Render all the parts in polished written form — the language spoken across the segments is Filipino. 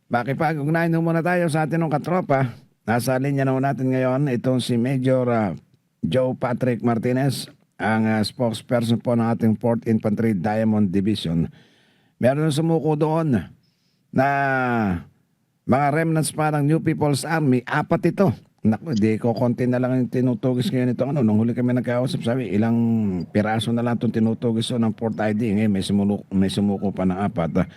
Makipag-ugnayan ho muna tayo sa atin ng katropa. Nasa linya na ho natin ngayon itong si Major Joe Patrick Martinez, ang spokesperson po ng ating 4th Infantry Diamond Division. Meron sumuko doon na mga remnants pa ng New People's Army, apat ito. Naku, di ko konti na lang yung tinutugis ngayon ito. Nung huli kami nagkausap, sabi, ilang piraso na lang itong tinutugis ng Port ID. Ngayon, may sumuko pa ng apat.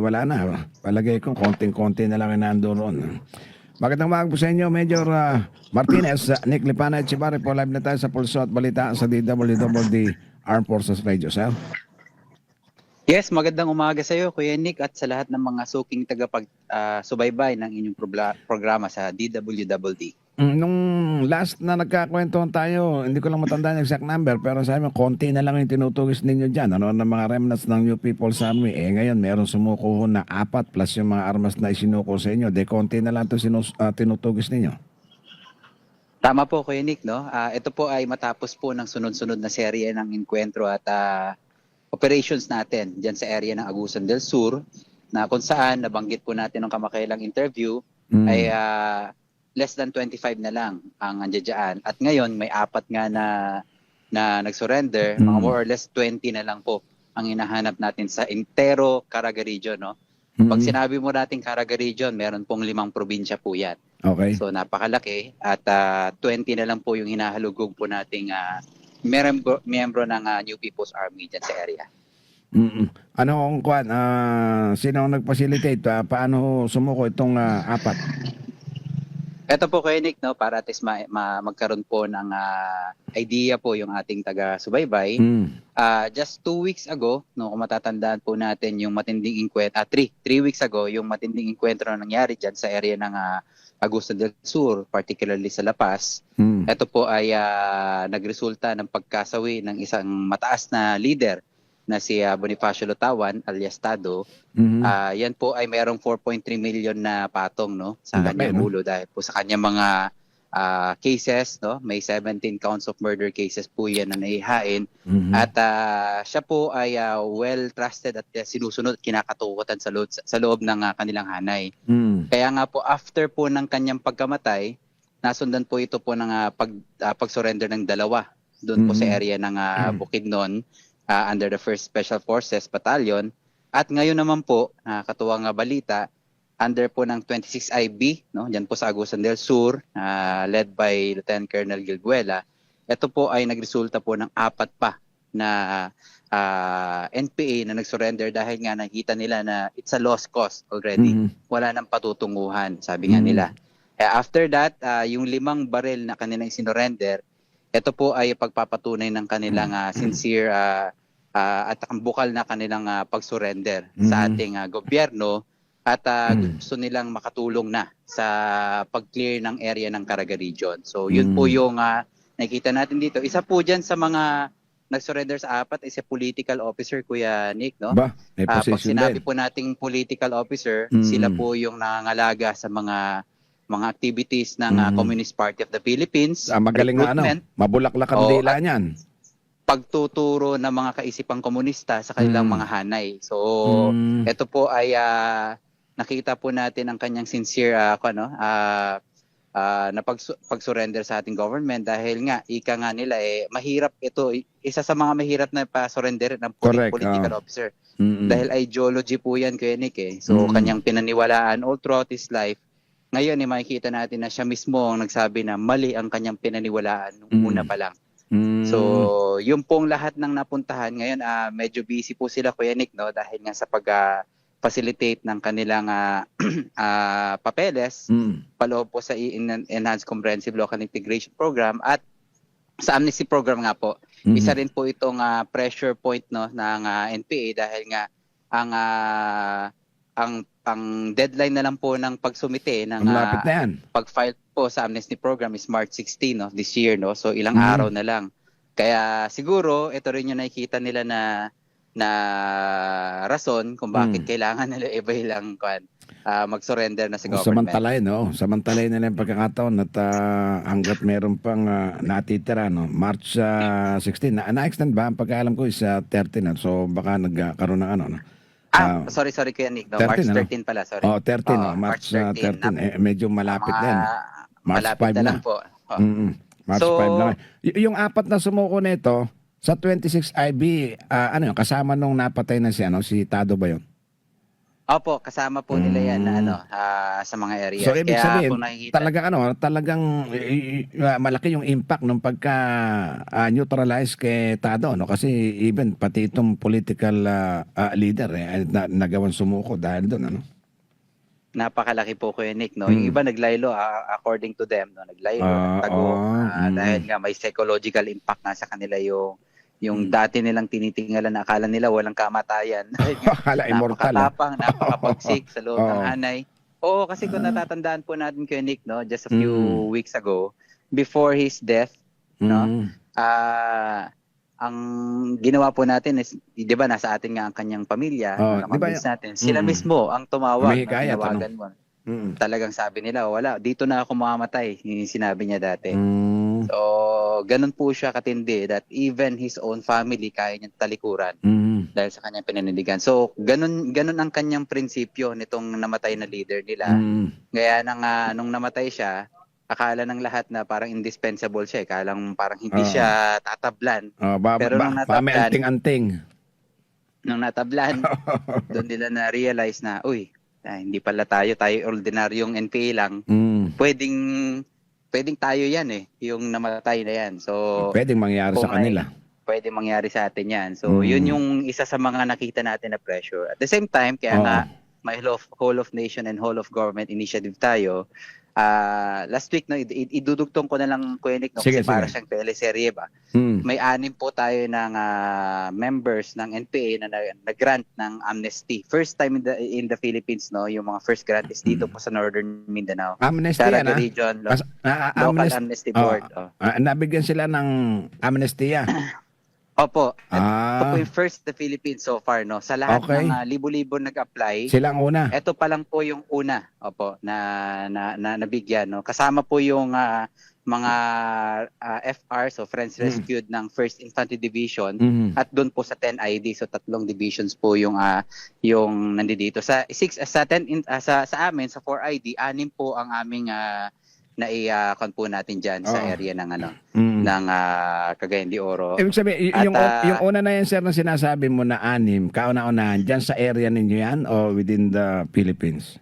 Wala na. Palagay ko, konting-konti na lang yung nandoon. Magandang umaga po sa inyo, Major Martinez. Nick Lipana Echevarri po. Live na tayo sa Pulso at Balita sa DWWD Armed Forces Radio, sir. Yes, magandang umaga sa iyo, Kuya Nick, at sa lahat ng mga suking tagapag-subaybay ng inyong programa sa DWWD. Nung last na nagkakwentuhan tayo, hindi ko lang matandaan yung exact number, pero sabi mo, konti na lang yung tinutugis ninyo dyan. Ano ng mga remnants ng New People's Army? Ngayon, meron sumuko na apat plus yung mga armas na isinuko sa inyo. De, konti na lang ito tinutugis ninyo. Tama po, Kuya Nick, no? Ito po ay matapos po ng sunod-sunod na serye ng enkwentro at operations natin dyan sa area ng Agusan del Sur, na kung saan nabanggit po natin ng kamakailang interview ay less than 25 na lang ang andyan. At ngayon may apat nga na nag-surrender, mga more or less 20 na lang po ang hinahanap natin sa entero Caraga Region, no? Pag sinabi mo natin Caraga Region, meron pong 5 probinsya po yan. Okay. So napakalaki at 20 na lang po yung hinahalugog po nating miyembro ng New People's Army dyan sa area. Ano ang kwan? Sino ang nag-facilitate? Paano sumuko itong apat? Ito po kay Nick, no, para at least magkaroon po ng idea po yung ating taga-subaybay. Just 2 weeks ago, no, kung matatandaan po natin yung matinding inkwentro, 3 weeks ago, yung matinding inkwentro na nangyari dyan sa area ng Agusan del Sur, particularly sa La Paz. Ito po ay nagresulta ng pagkasawi ng isang mataas na leader na si Bonifacio Lutawan alias Tado. Yan po ay mayroong 4.3 million na patong, no, sa kanyang ulo dahil po sa kanyang mga cases, no, may 17 counts of murder cases po yan na naihain. At siya po ay well trusted at sinusunod at kinakatukotan sa loob ng kanilang hanay. Kaya nga po after po ng kanyang pagkamatay, nasundan po ito po ng pag-surrender ng dalawa doon po sa area ng Bukidnon under the 1st Special Forces Battalion. At ngayon naman po, nakakatuwang balita, under po ng 26 IB, no, diyan po sa Agusan del Sur, led by Lieutenant Colonel Gilguela. Ito po ay nagresulta po ng apat pa na NPA na nag-surrender dahil nga nakita nila na it's a lost cause already. Wala nang patutunguhan, sabi nga nila. After that, yung 5 baril na kanilang sinurrender, ito po ay pagpapatunay ng kanilang sincere at ang bukal na kanilang pag-surrender sa ating gobyerno at gusto nilang makatulong na sa pag-clear ng area ng Caraga Region. So yun po yung nakikita natin dito. Isa po dyan sa mga nag-surrender sa apat is a political officer, Kuya Nick, no? Pag sinabi po nating political officer, sila po yung nangangalaga sa mga activities ng Communist Party of the Philippines. Magaling na mabulaklak ang dila niyan. Pagtuturo ng mga kaisipang komunista sa kanilang mga hanay. So, ito po ay nakita po natin ang kanyang sincere na pag-surrender sa ating government dahil nga, ika nga nila, mahirap ito. Isa sa mga mahirap na pa-surrender ng political officer. Dahil ideology po yan, Kuya Nick. So, kanyang pinaniwalaan all throughout his life. Ngayon, makikita natin na siya mismo ang nagsabi na mali ang kanyang pinaniwalaan nung una pa lang. So, yung pong lahat ng napuntahan ngayon, medyo busy po sila, Kuya Nick, no, dahil nga sa pag-facilitate ng kanilang papeles paloob po sa Enhanced Comprehensive Local Integration Program at sa amnesty program nga po. Isa rin po itong pressure point, no, ng NPA dahil nga ang deadline na lang po ng pagsumite ng pag-file po sa amnesty program is March 16 of this year, no? So ilang araw na lang. Kaya siguro ito rin yung nakikita nila na rason kung bakit kailangan nila iba-ilang mag-surrender na sa government. Samantalay na lang pagkakataon at hanggat meron pang natitira, no? March 16 na-extend ba? Ang pagkaalam ko is 30 na. So baka nagkaroon ng Sorry Kuya Nick, no? 13, March ano? 13 pala, sorry. 13, March 13. 13. Medyo malapit Mga na yan. March malapit 5 na na. lang po. Oh. March So, 5 lang. Yung apat na sumuko nito, sa 26 IB, ano yun, kasama nung napatay na si Tado ba yun? opo, kasama po nila yan na sa mga areas. So ibig Kaya sabihin, kung nakikita, talagang malaki yung impact nung pagka neutralize kay Tado, no? Kasi even pati itong political leader nagawan sumuko dahil doon, ano? napakalaki po Kuya Nick, no? Yung iba naglaylo, according to them, no? Naglaylo, nagtago, dahil nga may psychological impact nga sa kanila yung dati nilang tinitingalan na akala nila walang kamatayan. Akala immortal. Napakatapang, napakapagsik sa loob ng hanay. Oo, kasi kung natatandaan po natin Kuya Nick, no? Just a few weeks ago, before his death, no? Ang ginawa po natin is, di ba, nasa atin nga ang kanyang pamilya, na-convince natin. Sila mismo ang tumawag na tinawagan mo. Talagang sabi nila, wala, dito na ako mamamatay, yung sinabi niya dati. So, ganun po siya katindi that even his own family kaya niyang talikuran dahil sa kanyang pinanindigan. So, ganun ang kanyang prinsipyo nitong namatay na leader nila. Kaya nung namatay siya, akala ng lahat na parang indispensable siya. Kalang parang hindi siya tatablan. Pero nung natablan, nung natablan, doon nila na-realize na, uy, hindi pala tayo ordinaryong NPA lang. Pwedeng tayo yan yung namatay na yan. So, pwedeng mangyari sa kanila. Pwedeng mangyari sa atin yan. So, yun yung isa sa mga nakita natin na pressure. At the same time, kaya nga, may whole of nation and whole of government initiative tayo. Last week, no, idudugtong ko na lang Kuya Nick, no, kasi para siyang teleserye ba. May 6 po tayo ng members ng NPA na nag-grant ng amnesty. First time in the Philippines, no, yung mga first grant is dito po sa Northern Mindanao. Amnesty yan, region, local amnesty board. Nabigyan sila ng amnesty. Opo. Ito po yung first the Philippines so far, no. Sa lahat ng libo-libo nag-apply. Silang una. Ito pa lang po yung una, opo, na nabigyan, no. Kasama po yung mga FR, so Friends Rescued ng 1st Infantry Division, at doon po sa 10 ID, so 3 divisions po yung nandito. Sa amin sa 4 ID, 6 po ang aming nai-con po natin diyan sa area ng ng Cagayan de Oro. Ibig sabihin, yung una na yan, sir, na sinasabi mo na 6, kauna-unahan, dyan sa area ninyo yan o within the Philippines?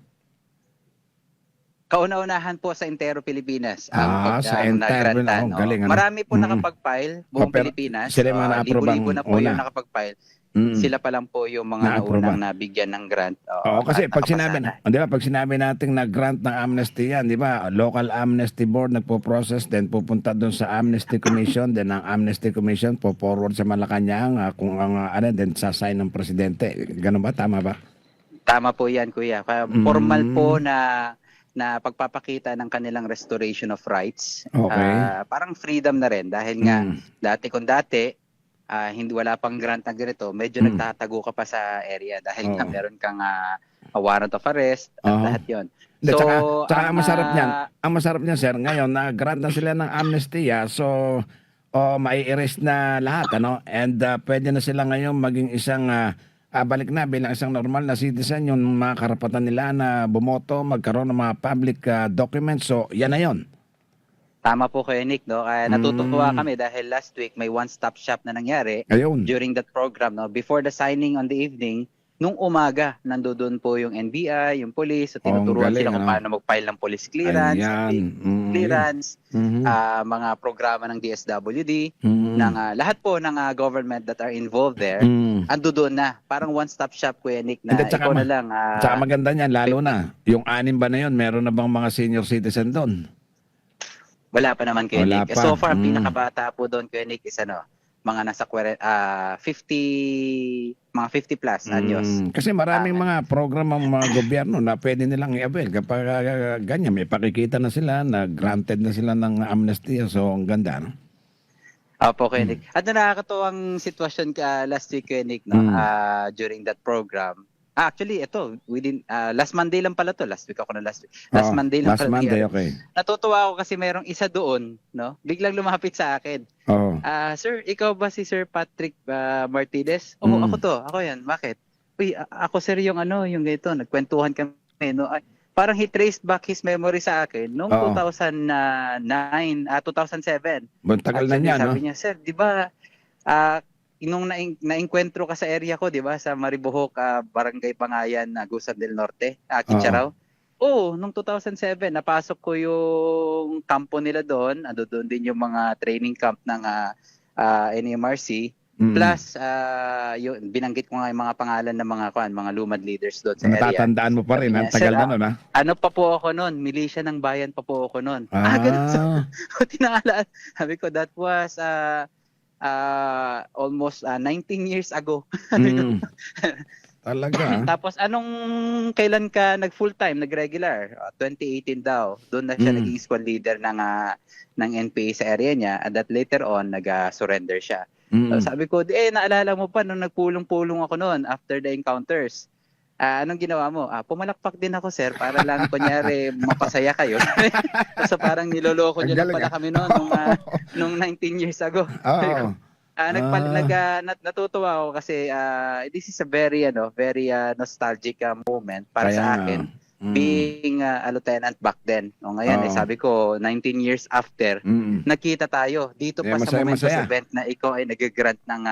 Kauna-unahan po sa entero Pilipinas. Sa entero na. Galing, marami po nakapag-file buong Pilipinas. Sila mga na-approve na po yung nakapag-file. Sila pa lang po yung mga naunang nabigyan ng grant. Kasi pag sinabi natin na grant ng amnesty yan, di ba? Local Amnesty Board nagpo-process, then pupunta doon sa Amnesty Commission, then ang Amnesty Commission po-forward sa Malacanang kung then sasign ng presidente. Ganun ba? Tama ba? Tama po yan, Kuya. Formal po na pagpapakita ng kanilang restoration of rights. Parang freedom na rin dahil nga dati hindi wala pang grant na ganito, medyo nagtatago ka pa sa area dahil nga meron kang warrant of arrest at lahat 'yon. So, tsaka ang masarap niyan, sir, ngayon na-grant na sila ng amnesty, so mai-arrest na lahat, and pwede na sila ngayon maging isang balik na bilang isang normal na citizen, yung mga karapatan nila na bumoto, magkaroon ng mga public documents, so yan na yon. Tama po kayo, Nick, no? Kaya natutuwa kami dahil last week may one-stop shop na nangyari during that program, no? Before the signing on the evening, nung umaga, nandoon po yung NBI, yung police, so tinuturuan sila kung paano mag-file ng police clearance, clearance, mga programa ng DSWD, ng lahat po ng government that are involved there, ando doon na. Parang one-stop shop, Kuya Nick, na ikaw na lang. Tsaka maganda niyan, lalo na, yung 6 ba na yun, meron na bang mga senior citizen doon? Wala pa naman, Kuya Nick. So far, pinakabata po doon, Kuya Nick, is mga nasa 50 plus anyos. Kasi maraming mga program ng mga gobyerno na pwede nilang i-avail kapag ganyan, may pakikita na sila, na granted na sila ng amnesty, so ang ganda, no? Opo, Kuya Nick. At nakakatuwang sitwasyon last week, Kuya Nick, no? During that program. Actually, ito, last Monday lang pala to. Last week ako na last week. Last Monday lang pala. Last Monday, okay. Natutuwa ako kasi merong isa doon, no? Biglang lumapit sa akin. Sir, ikaw ba si Sir Patrick Martinez? Ako to. Ako yan. Bakit? uy, ako sir yung yung ganito, nagkwentuhan kami, no? Ay, parang he traced back his memory sa akin noong Oo. 2009, 2007. Tagal na Actually, niya, no? sabi niya, sir, di ba, ah, nung naengkwentro ka sa area ko, di ba, sa Maribojoc, Barangay Pangayan, Agusan del Norte, Oo. Kitcharaw? Oo, nung 2007, napasok ko yung kampo nila doon. Ando doon din yung mga training camp ng NMRC. Mm. Plus, yun, binanggit ko nga yung mga pangalan ng mga lumad leaders doon sa area. Natatandaan mo pa rin, Sabi ang niya, sir, tagal na nun, ha? ano pa po ako noon? Militia ng bayan pa po ako noon. Ganun. So, Ah. tinaalala. Sabi ko, that was almost 19 years ago. Sabi ko, Mm. Talaga, ah. tapos kailan ka nag full-time, nag-regular? 2018 daw. Doon na siya naging squad leader ng NPA sa area niya, and that later on nag-surrender siya. So, sabi ko, naalala mo pa nung nagpulong-pulong ako noon after the encounters. Anong ginawa mo? Pumalakpak din ako, sir, para lang kunyari mapasaya kayo. So parang niloloko niyo lang pala kami noon nung 19 years ago. Oo. Natutuwa ako kasi this is a very nostalgic moment para Kaya sa nga. akin, being a lieutenant back then. O ngayon, Oo. sabi ko 19 years after, nakita tayo dito pa sa Momentos masaya. event na ikaw ay nag-grant ng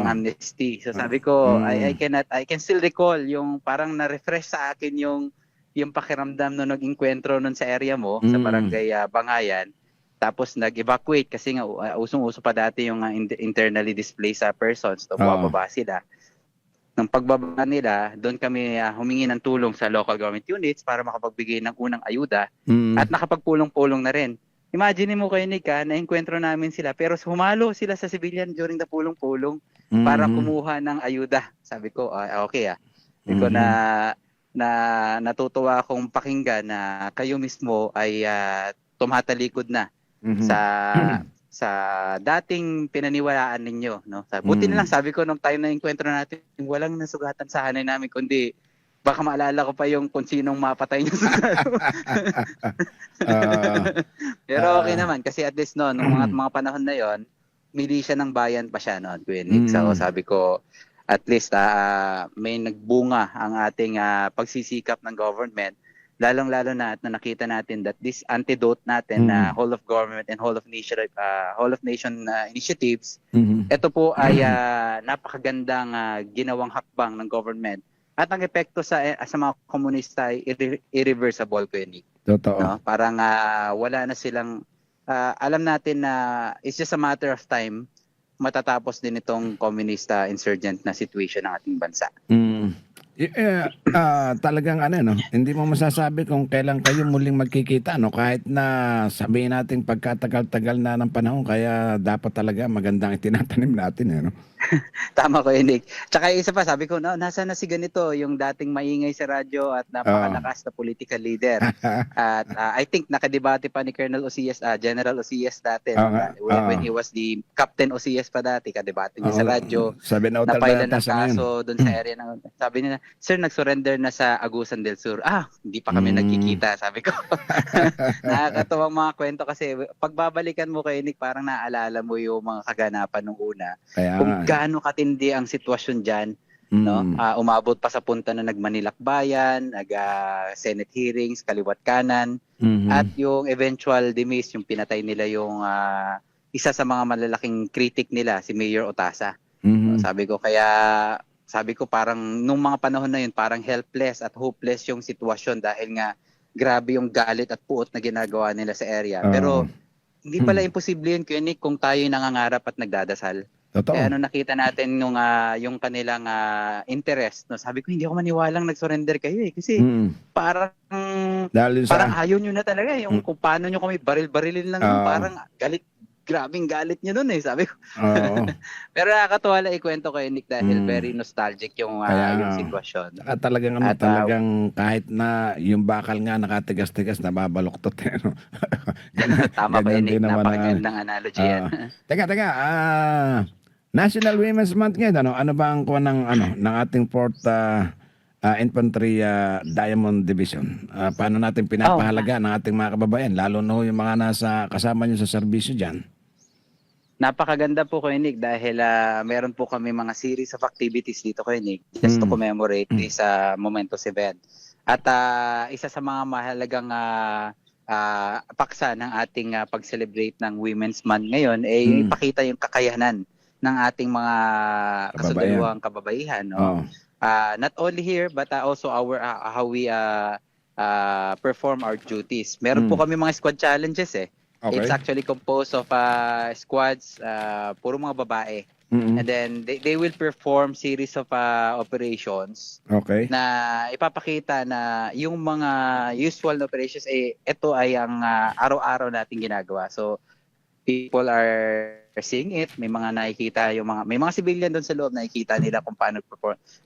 amnesty. So sabi Mm. ko, I can still recall yung parang na-refresh sa akin yung pakiramdam nung nag-inkwentro nun sa area mo, sa barangay Bangayan. Tapos nag-evacuate kasi nga usong-uso pa dati yung internally displaced persons. So bumababa sila. Nung pagbaba nila, doon kami humingi ng tulong sa local government units para makapagbigay ng unang ayuda at nakapagpulong-pulong na rin. Imagine mo kayo, Nick, na-enkwentro namin sila pero humalo sila sa civilian during the pulong-pulong para kumuha ng ayuda. Sabi ko, okay Sabi ko na natutuwa akong pakinggan na kayo mismo ay tumatalikod na sa dating pinaniwalaan ninyo, no? Buti na lang, sabi ko nung time na enkwentro natin, walang nasugatan sa hanay namin kundi baka maalala ko pa yung kung sinong mapatay niyo sa Pero okay naman kasi at least nung mga panahon na yon, militia ng bayan pa siya noon, Kuya Nick. So sabi ko at least may nagbunga ang ating pagsisikap ng government, lalong-lalo na at nakita natin that this antidote natin na whole of government and whole of nation initiatives, ito po ay napakagandang ginawang hakbang ng government at ang epekto sa mga komunista ay irreversible, Kuya Nick. Totoo. No? Parang wala na silang alam natin na it's just a matter of time matatapos din itong communist insurgent na situation ng ating bansa. Talagang no, hindi mo masasabi kung kailan kayo muling magkikita, no, kahit na sabihin natin pagkatagal-tagal na ng panahon, kaya dapat talaga magandang itinatanim natin, no? Tama ko, Nick. Tsaka isa pa, sabi ko, nasa na si ganito, yung dating maingay sa radyo at napakalakas na political leader. At I think nakadebate pa ni Colonel Osias, General Osias dati. When he was the Captain Osias pa dati, kadebate niya sa radyo. Sabi na napailan ng kaso doon sa area ng, sabi niya, sir, nag-surrender na sa Agusan del Sur. Hindi pa kami nagkikita, sabi ko. Nakakatuwang mga kwento kasi pagbabalikan mo kay Nick, parang naaalala mo yung mga kaganapan nung una. Kung gaano katindi ang sitwasyon dyan, no? Umabot pa sa punta na nagmanilakbayan, Senate hearings, kaliwat kanan, at yung eventual demise, yung pinatay nila yung isa sa mga malalaking critic nila, si Mayor Otasa. Sabi ko parang nung mga panahon na yun, parang helpless at hopeless yung sitwasyon dahil nga grabe yung galit at puot na ginagawa nila sa area. Pero hindi pala imposible yun, Kuya Nick, kung tayo nangangarap at nagdadasal. Totoo. Kaya nakita natin yung kanilang interest, no? Sabi ko, hindi ako maniwalang nag-surrender kayo kasi parang ayaw nyo na talaga yung kung paano nyo kami baril-barilin lang, parang grabing galit nyo nun sabi ko. Pero nakakatuwa lang ikwento ko, Nick, dahil very nostalgic yung sitwasyon. Talagang kahit na yung bakal nga nakatigas-tigas, nababaluktot. No? Tama pa, Nick, napakagandang analogy yan. Teka, National Women's Month ngayon, ano ba ang kuha ng ating 4th Infantry Diamond Division? Paano natin pinapahalaga ng ating mga kababayan, lalo na yung mga nasa kasama nyo sa serbisyo dyan? Napakaganda po, Kuya Nick, dahil meron po kami mga series of activities dito, Kuya Nick, just to commemorate this momentous event. At isa sa mga mahalagang paksa ng ating pag-celebrate ng Women's Month ngayon ay yung ipakita yung kakayanan ng ating mga kasundaluhang kababaihan. No? Not only here, but also how we perform our duties. Meron po kami mga squad challenges eh. Okay. It's actually composed of squads, puro mga babae. And then they will perform series of operations na ipapakita na yung mga usual na operations ito ay ang araw-araw nating ginagawa. So people are seeing it, may mga nakikita may mga civilian doon sa loob, nakikita nila kung paano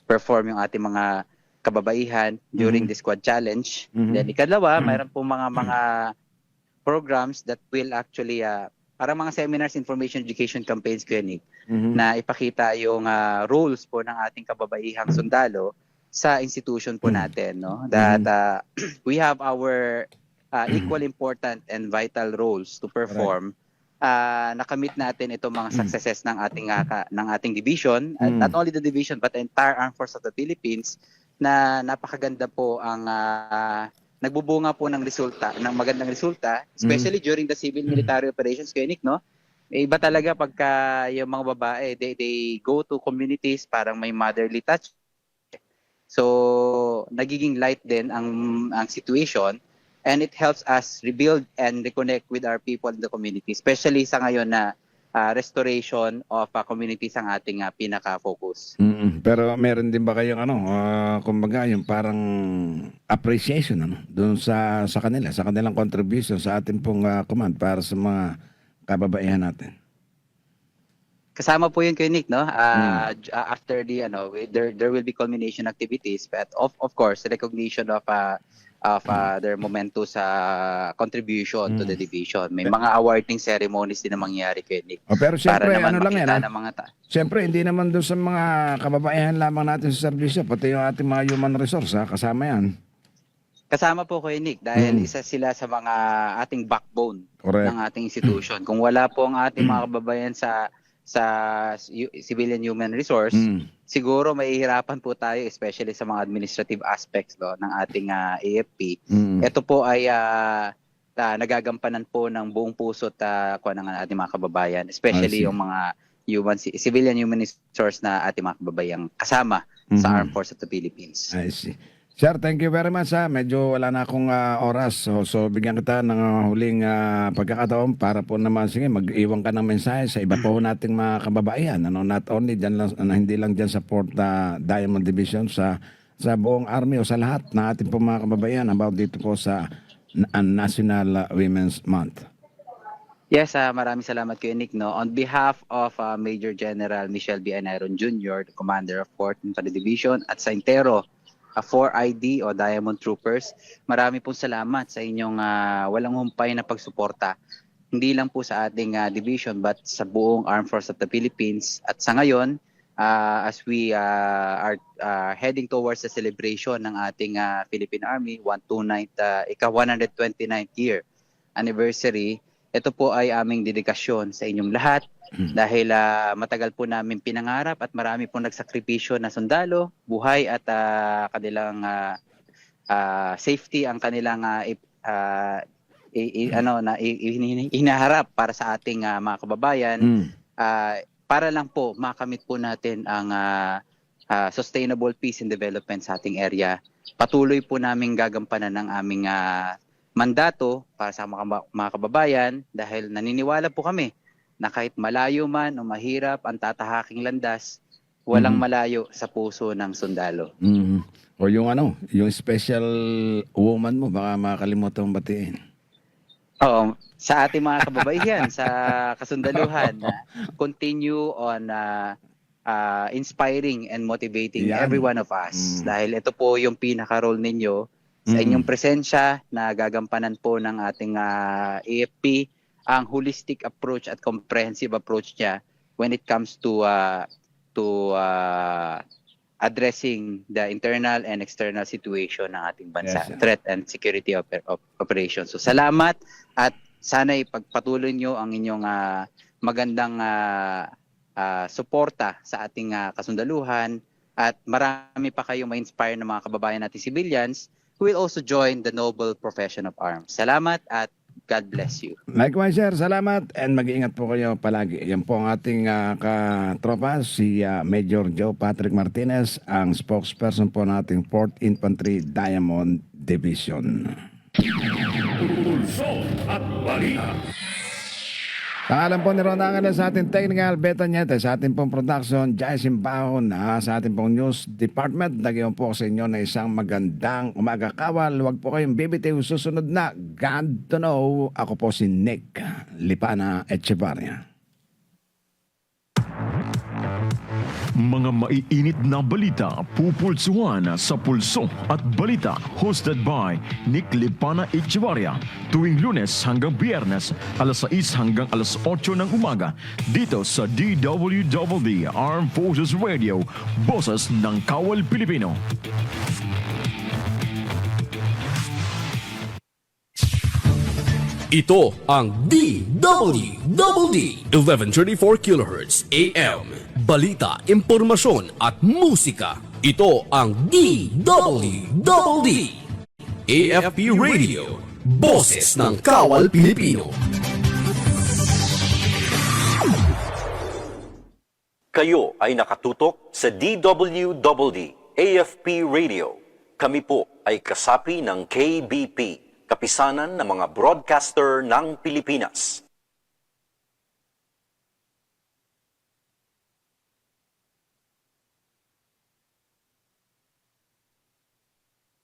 perform yung ating mga kababaihan during the squad challenge. Then ikalawa, mayroon po mga programs that will actually parang mga seminars, information education campaigns, Nick, na ipakita yung roles po ng ating kababaihang sundalo sa institution po natin, no? That we have our equal important and vital roles to perform. Nakamit natin itong mga successes ng ating division, not only the division but the entire Armed Force of the Philippines, na napakaganda po ang nagbubunga po ng magandang resulta, especially during the civil military operations, Nick, no? Iba talaga pagka yung mga babae, they go to communities, parang may motherly touch. So, nagiging light din ang situation, and it helps us rebuild and reconnect with our people in the community, especially sa ngayon na restoration of communities ang ating pinaka-focus. Pero meron din ba kayong kumbaga yung parang appreciation doon sa kanilang contribution sa ating pong command para sa mga kababaihan natin? Kasama po yun, Nick, no? After the there will be culmination activities, but of course recognition of their momentous contribution to the division. May mga awarding ceremonies din na mangyayari, Nick. Pero siyempre, para lang yan, siyempre, hindi naman doon sa mga kababaihan lamang natin sa serbisyo, pati yung ating mga human resource, kasama yan. Kasama po, Nick, dahil isa sila sa mga ating backbone ng ating institution. Kung wala po ang ating mga kababayan sa civilian human resource, siguro mahihirapan po tayo, especially sa mga administrative aspects ng ating AFP. Ito po ay nagagampanan po ng buong puso ng ating mga kababayan, especially yung mga civilian human resource na ating mga kababayang kasama sa Armed Force of the Philippines. I see. Sir, thank you very much. Medyo wala na akong oras. So bigyan kita ng huling pagkakataon para po naman, sige, mag-iwan ka ng mensahe sa iba po nating mga kababaihan. Not only dyan lang, hindi lang dyan sa Port Diamond Division, sa buong army o sa lahat na ating po mga kababaihan about dito po sa National Women's Month. Yes, maraming salamat kayo, Nick. No? On behalf of Major General Michelle B. Anairon Jr., the Commander of 4th Infantry Division, at sa Intero 4ID o Diamond Troopers, marami pong salamat sa inyong walang humpay na pagsuporta. Hindi lang po sa ating division but sa buong Armed Force of the Philippines. At sa ngayon, as we are heading towards the celebration ng ating Philippine Army 129th year anniversary, ito po ay aming dedikasyon sa inyong lahat dahil matagal po namin pinangarap at marami pong nagsakripisyo na sundalo, buhay at kanilang safety ang kanilang hinaharap para sa ating mga kababayan para lang po makamit po natin ang sustainable peace and development sa ating area. Patuloy po namin gagampanan ng aming mandato para sa mga kababayan dahil naniniwala po kami na kahit malayo man o mahirap ang tatahaking landas, walang malayo sa puso ng sundalo. O yung special woman mo, baka makakalimutan mong batiin. Oo, sa ating mga kababaihan, sa kasundaluhan, continue on inspiring and motivating every one of us. Dahil ito po yung pinaka-role ninyo sa inyong presensya na gagampanan po ng ating AFP, ang holistic approach at comprehensive approach niya when it comes to addressing the internal and external situation ng ating bansa, threat and security operations. So salamat at sana ipagpatuloy nyo ang inyong magandang suporta sa ating kasundaluhan at marami pa kayong ma-inspire ng mga kababayan natin civilians who will also join the noble profession of arms. Salamat at God bless you. Likewise, sir. Salamat and mag-iingat po kayo palagi. Yan po ang ating katropa, si Major Joe Patrick Martinez, ang spokesperson po nating 4th Infantry Diamond Division. Pulso at balita. Pangalan po ni Ron Angeles sa ating technical, Beto Niete sa ating pong production, Jaisin Bahon sa ating pong news department. Nagyan po sa inyo na isang magandang umaga kawal. Huwag po kayong bibitiw. Susunod na God to know. Ako po si Nick Lipana Echevarria. Mga maiinit na balita pupulsuhan sa Pulso at Balita, hosted by Nick Lipana Echevarria, tuwing Lunes hanggang Biyernes alas 6 hanggang alas 8 ng umaga dito sa DWWD Armed Forces Radio, Boses ng Kawal Pilipino. Ito ang DWWD 1134 kHz AM. Balita, impormasyon at musika. Ito ang DWWD AFP Radio. Boses ng Kawal Pilipino. Kayo ay nakatutok sa DWWD AFP Radio. Kami po ay kasapi ng KBP, Kapisanan ng mga Broadcaster ng Pilipinas.